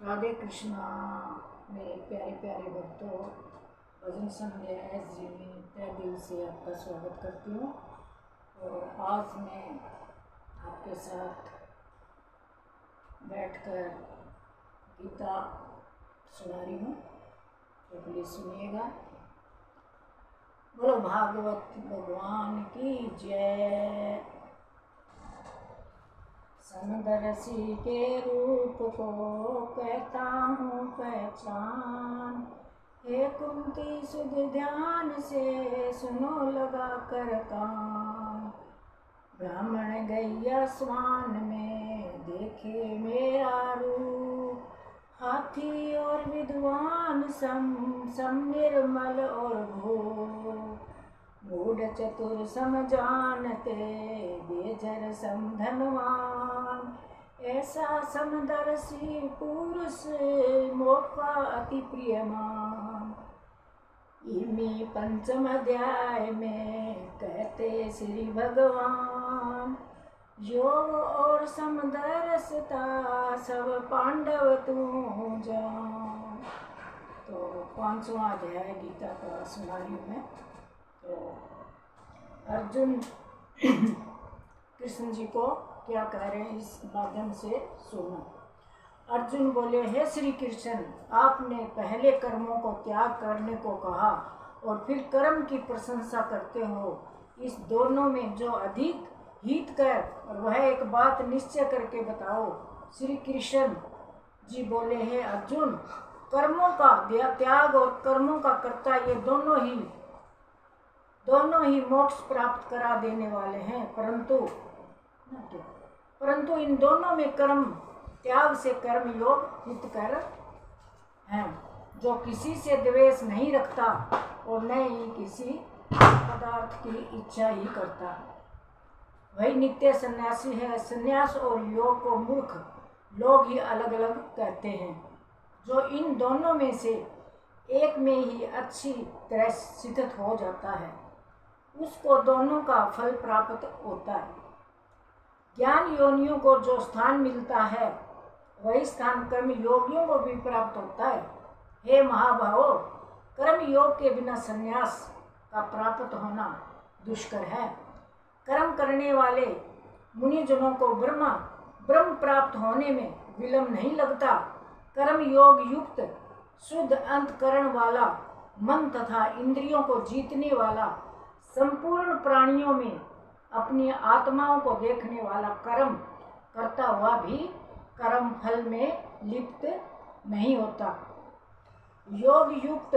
राधे कृष्णा। मेरे प्यारे प्यारे भक्तों, भजन संध्या एस जी में तहे दिल से आपका स्वागत करती हूँ। और आज मैं आपके साथ बैठकर गीता सुना रही हूँ, तो प्लीज सुनिएगा। बोलो भागवत भगवान की जय। समदर्शी के रूप को कहता हूँ पहचान, हे कुंती सुध ध्यान से सुनो लगा कर कान। ब्राह्मण गैया स्वान में देखे मेरा रूप, हाथी और विद्वान सम निर्मल और भूप। मूढ़ चतुर सम जानते बेजर सम धनवान, ऐसा समदर्शी पुरुष मौका अति प्रियमान। इन्हीं पंचम अध्याय में कहते श्री भगवान, योग और समदर्शता सब पांडव तू जान। तो 5वां अध्याय गीता का सुना रही हूँ मैं। तो अर्जुन कृष्ण जी को क्या कह रहे हैं इस माध्यम से सुनो। अर्जुन बोले, हे श्री कृष्ण, आपने पहले कर्मों को त्याग करने को कहा और फिर कर्म की प्रशंसा करते हो। इस दोनों में जो अधिक हित कर और वह एक बात निश्चय करके बताओ। श्री कृष्ण जी बोले, हे अर्जुन, कर्मों का त्याग और कर्मों का कर्ता ये दोनों ही मोक्ष प्राप्त करा देने वाले हैं, परंतु इन दोनों में कर्म त्याग से कर्म योग हितकर है, जो किसी से द्वेष नहीं रखता और न ही किसी पदार्थ की इच्छा ही करता, वही नित्य सन्यासी है। सन्यास और योग को मूर्ख लोग ही अलग अलग कहते हैं। जो इन दोनों में से एक में ही अच्छी तरह स्थित हो जाता है, उसको दोनों का फल प्राप्त होता है। ज्ञान योनियों को जो स्थान मिलता है, वही स्थान कर्म योगियों को भी प्राप्त होता है। हे महाभावो, कर्म योग के बिना संन्यास का प्राप्त होना दुष्कर है। कर्म करने वाले मुनिजनों को ब्रह्म प्राप्त होने में विलंब नहीं लगता। कर्म योग युक्त शुद्ध अंतकरण वाला मन तथा इंद्रियों को जीतने वाला, संपूर्ण प्राणियों में अपनी आत्माओं को देखने वाला कर्म करता हुआ भी कर्म फल में लिप्त नहीं होता। योग युक्त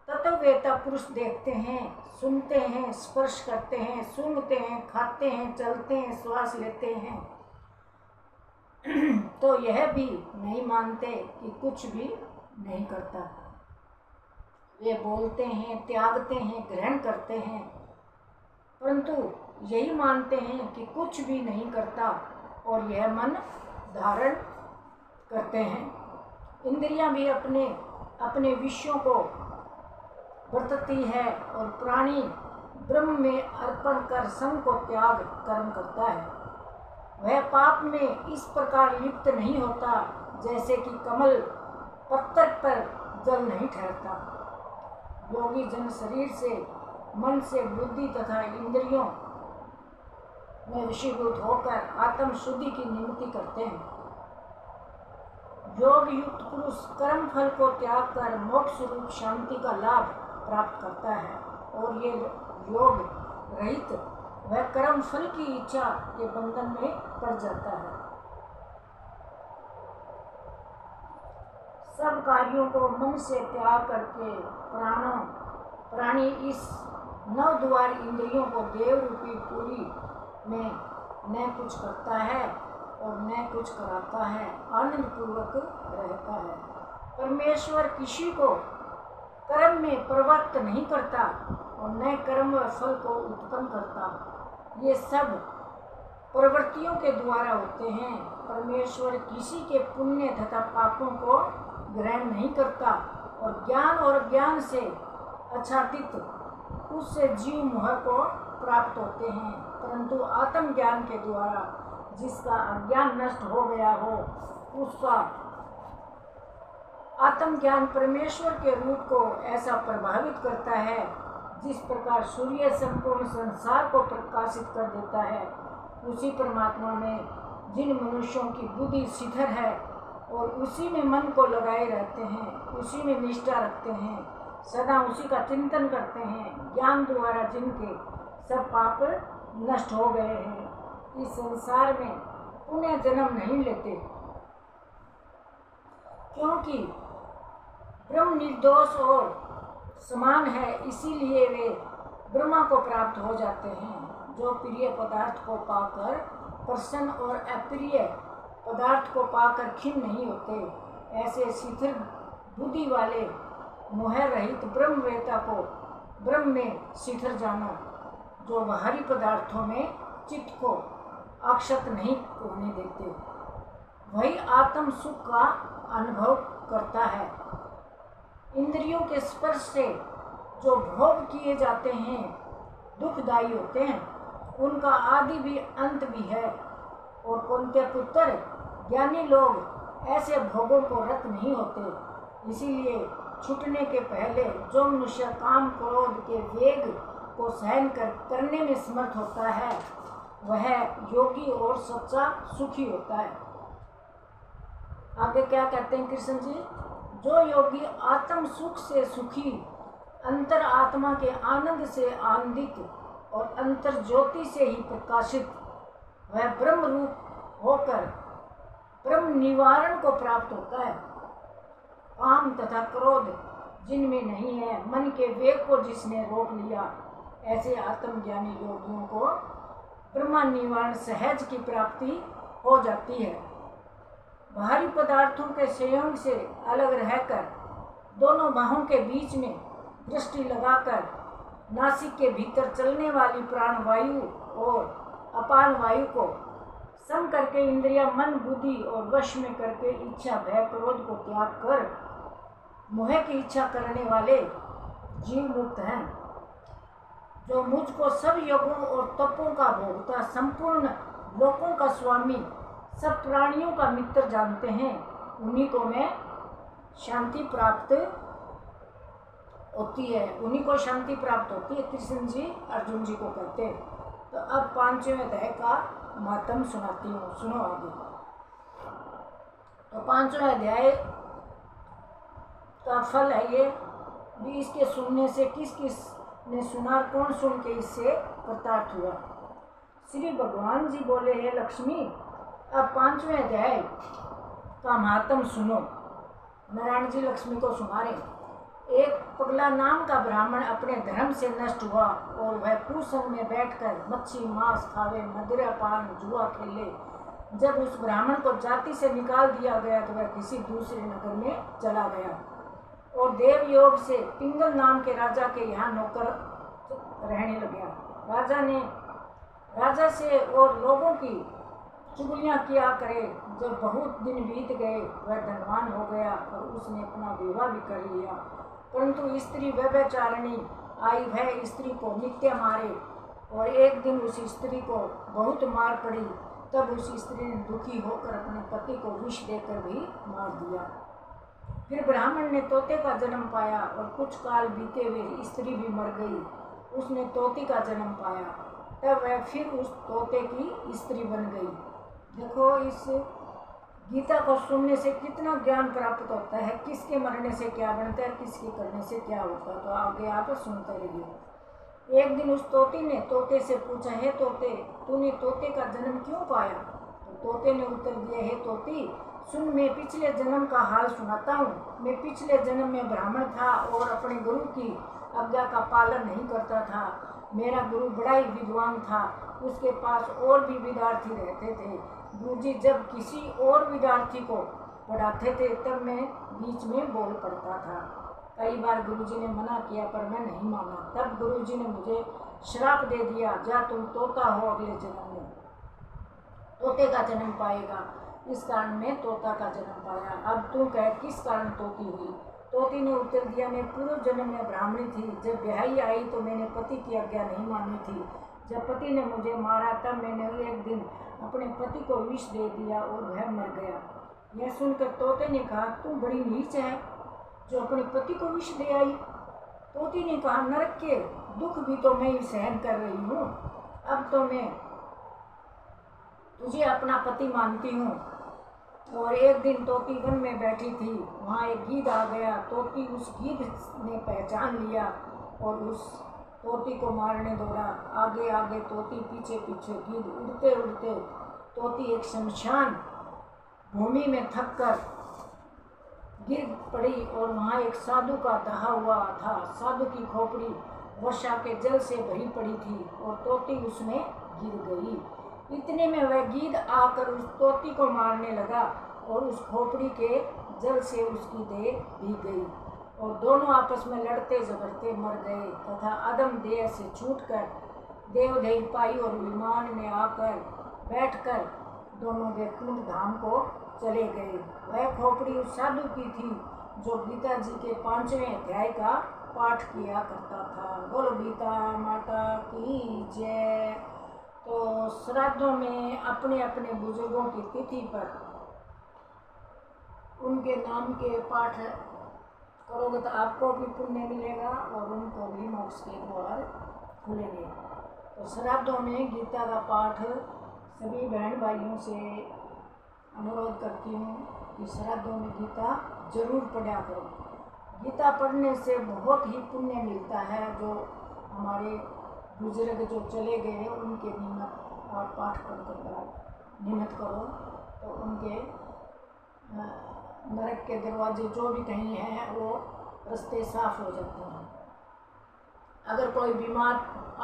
तत्ववेता पुरुष देखते हैं, सुनते हैं, स्पर्श करते हैं, सूंघते हैं, खाते हैं, चलते हैं, श्वास लेते हैं, तो यह भी नहीं मानते कि कुछ भी नहीं करता। वे बोलते हैं, त्यागते हैं, ग्रहण करते हैं, परंतु यही मानते हैं कि कुछ भी नहीं करता और यह मन धारण करते हैं। इंद्रियां भी अपने अपने विषयों को वर्तती है और प्राणी ब्रह्म में अर्पण कर संग को त्याग कर्म करता है। वह पाप में इस प्रकार लिप्त नहीं होता जैसे कि कमल पत्थर पर जल नहीं ठहरता। योगी जन शरीर से, मन से, बुद्धि तथा इंद्रियों में वशीभूत होकर आत्म शुद्धि की निमित्ति करते हैं। योग युक्त पुरुष कर्म फल को त्याग कर मोक्ष रूप शांति का लाभ प्राप्त करता है, और ये योग रहित वह कर्म फल की इच्छा के बंधन में पड़ जाता है। सब कार्यों को मन से त्याग करके प्राणी इस 9 द्वार इंद्रियों को देव रूपी पूरी में न कुछ करता है और न कुछ कराता है, आनंद पूर्वक रहता है। परमेश्वर किसी को कर्म में प्रवृत्त नहीं करता और न कर्म व फल को उत्पन्न करता। ये सब प्रवृत्तियों के द्वारा होते हैं। परमेश्वर किसी के पुण्य तथा पापों को ग्रहण नहीं करता और ज्ञान और अज्ञान से आच्छादित उससे जीव मोह को प्राप्त होते हैं, परंतु आत्मज्ञान के द्वारा जिसका अज्ञान नष्ट हो गया हो, उसका आत्मज्ञान परमेश्वर के रूप को ऐसा प्रभावित करता है जिस प्रकार सूर्य संपूर्ण संसार को प्रकाशित कर देता है। उसी परमात्मा में जिन मनुष्यों की बुद्धि शिथिल है और उसी में मन को लगाए रहते हैं, उसी में निष्ठा रखते हैं, सदा उसी का चिंतन करते हैं, ज्ञान द्वारा जिनके सब पाप नष्ट हो गए हैं, इस संसार में पुनः जन्म नहीं लेते, क्योंकि ब्रह्म निर्दोष और समान है, इसीलिए वे ब्रह्मा को प्राप्त हो जाते हैं। जो प्रिय पदार्थ को पाकर प्रसन्न और अप्रिय पदार्थ को पाकर खिन्न नहीं होते, ऐसे शिथिल बुद्धि वाले मोह रहित ब्रह्मवेता को ब्रह्म में शिथिल जानो, जो बाहरी पदार्थों में चित्त को आक्षत नहीं होने देते, वही आत्म सुख का अनुभव करता है। इंद्रियों के स्पर्श से जो भोग किए जाते हैं दुखदायी होते हैं, उनका आदि भी अंत भी है। और कुंती पुत्र ज्ञानी लोग ऐसे भोगों को रत नहीं होते, इसीलिए छूटने के पहले जो मनुष्य काम क्रोध के वेग को सहन करने में समर्थ होता है, वह योगी और सच्चा सुखी होता है। आगे क्या कहते हैं कृष्ण जी? जो योगी आत्म सुख से सुखी, अंतर आत्मा के आनंद से आनंदित और अंतर ज्योति से ही प्रकाशित, वह ब्रह्म रूप होकर ब्रह्म निवारण को प्राप्त होता है। काम तथा क्रोध जिनमें नहीं है, मन के वेग को जिसने रोक लिया, ऐसे आत्मज्ञानी योगियों को ब्रह्म निवारण सहज की प्राप्ति हो जाती है। बाहरी पदार्थों के संयोग से अलग रहकर दोनों बाहों के बीच में दृष्टि लगाकर नासिक के भीतर चलने वाली प्राण वायु और अपान वायु को सम करके इंद्रिया मन बुद्धि और वश में करके इच्छा भय क्रोध को त्याग कर मोह की इच्छा करने वाले जीव मुक्त हैं। जो मुझको सब योगों और तपों का भोगता, संपूर्ण लोकों का स्वामी, सब प्राणियों का मित्र जानते हैं, उन्हीं को मैं शांति प्राप्त होती है, उन्हीं को शांति प्राप्त होती है। कृष्ण जी अर्जुन जी को कहते हैं। तो अब 5वें अध्याय का महात्म सुनाती हूँ, सुनो आगे। तो 5वां अध्याय का फल है ये भी, इसके सुनने से किस किस ने सुना, कौन सुन के इससे कृतार्थ हुआ। श्री भगवान जी बोले, हे लक्ष्मी, अब 5वें अध्याय का महात्म सुनो। नारायण जी लक्ष्मी को सुना रहे। एक पगला नाम का ब्राह्मण अपने धर्म से नष्ट हुआ और वह कुसंग में बैठकर मच्छी मांस खावे, मदिरा पान जुआ खेले। जब उस ब्राह्मण को जाति से निकाल दिया गया तो वह किसी दूसरे नगर में चला गया और देव योग से पिंगल नाम के राजा के यहाँ नौकर रहने लगा। राजा से और लोगों की चुगलियाँ किया करे। जब बहुत दिन बीत गए, वह धनवान हो गया और उसने अपना विवाह भी कर लिया, परंतु स्त्री व्यभिचारिणी आई, वह स्त्री को नित्य मारे और एक दिन उस स्त्री को बहुत मार पड़ी। तब उस स्त्री ने दुखी होकर अपने पति को विष देकर भी मार दिया। फिर ब्राह्मण ने तोते का जन्म पाया और कुछ काल बीते हुए स्त्री भी मर गई। उसने तोती का जन्म पाया, तब वह फिर उस तोते की स्त्री बन गई। देखो, इस गीता को सुनने से कितना ज्ञान प्राप्त होता है, किसके मरने से क्या बनता है, किसके करने से क्या होता है। तो आगे आप सुनते रहिए। एक दिन उस तोती ने तोते से पूछा, हे तोते, तूने तोते का जन्म क्यों पाया? तो तोते ने उत्तर दिया, हे तोती, सुन, मैं पिछले जन्म का हाल सुनाता हूँ। मैं पिछले जन्म में ब्राह्मण था और अपने गुरु की आज्ञा का पालन नहीं करता था। मेरा गुरु बड़ा ही विद्वान था, उसके पास और भी विद्यार्थी रहते थे। गुरुजी जब किसी और विद्यार्थी को पढ़ाते थे तब मैं बीच में बोल पड़ता था। कई बार गुरुजी ने मना किया पर मैं नहीं माना। तब गुरुजी ने मुझे श्राप दे दिया, जा तुम तोता हो, अगले जन्म में तोते का जन्म पाएगा। इस कारण मैं तोता का जन्म पाया। अब तू कह, किस कारण तोती हुई? तोती ने उत्तर दिया, मैं पूर्व जन्म में ब्राह्मणी थी। जब ब्याही आई तो मैंने पति की आज्ञा नहीं मानी थी। जब पति ने मुझे मारा तब मैंने एक दिन अपने पति को विष दे दिया और वह मर गया। यह सुनकर तोते ने कहा, तू बड़ी नीच है, जो अपने पति को विष दे आई। तोती ने कहा, नरक के दुख भी तो मैं ही सहन कर रही हूँ, अब तो मैं तुझे अपना पति मानती हूँ। और एक दिन तोती वन में बैठी थी, वहाँ एक गीध आ गया। तोती उस गीध ने पहचान लिया और उस तोती को मारने दौड़ा। आगे आगे तोती, पीछे पीछे गीध। उड़ते उड़ते तोती एक शमशान भूमि में थक कर गिर पड़ी और वहाँ एक साधु का दहा हुआ था। साधु की खोपड़ी वर्षा के जल से भरी पड़ी थी और तोती उसमें गिर गई। इतने में वह गीध आकर उस तोती को मारने लगा और उस खोपड़ी के जल से उसकी देह भीग गई और दोनों आपस में लड़ते झगड़ते मर गए तथा अदम देह से छूटकर देवदेही पाई और विमान में आकर बैठकर दोनों वैकुंठ धाम को चले गए। वह खोपड़ी उस साधु की थी जो गीता जी के 5वें अध्याय का पाठ किया करता था। बोलो गीता माता की जय। तो श्राद्धों में अपने अपने बुजुर्गों की तिथि पर उनके नाम के पाठ करोगे तो आपको भी पुण्य मिलेगा और उनको भी मोक्ष के द्वार खुलेंगे। तो श्राद्धों में गीता का पाठ सभी बहन भाइयों से अनुरोध करती हूँ कि श्राद्धों में गीता जरूर पढ़ा करो। गीता पढ़ने से बहुत ही पुण्य मिलता है। जो हमारे बुजुर्ग जो चले गए उनके निमित्त आप पाठ पढ़कर निमित्त करो तो उनके नरक के दरवाजे जो भी कहीं हैं वो रास्ते साफ हो जाते हैं। अगर कोई बीमार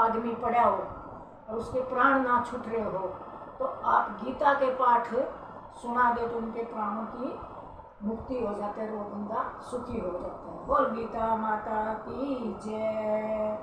आदमी पड़ा हो और उसके प्राण ना छूट रहे हो तो आप गीता के पाठ सुना दे तो उनके प्राणों की मुक्ति हो जाती है, वो बंदा सुखी हो जाता है। बोल गीता माता की जय।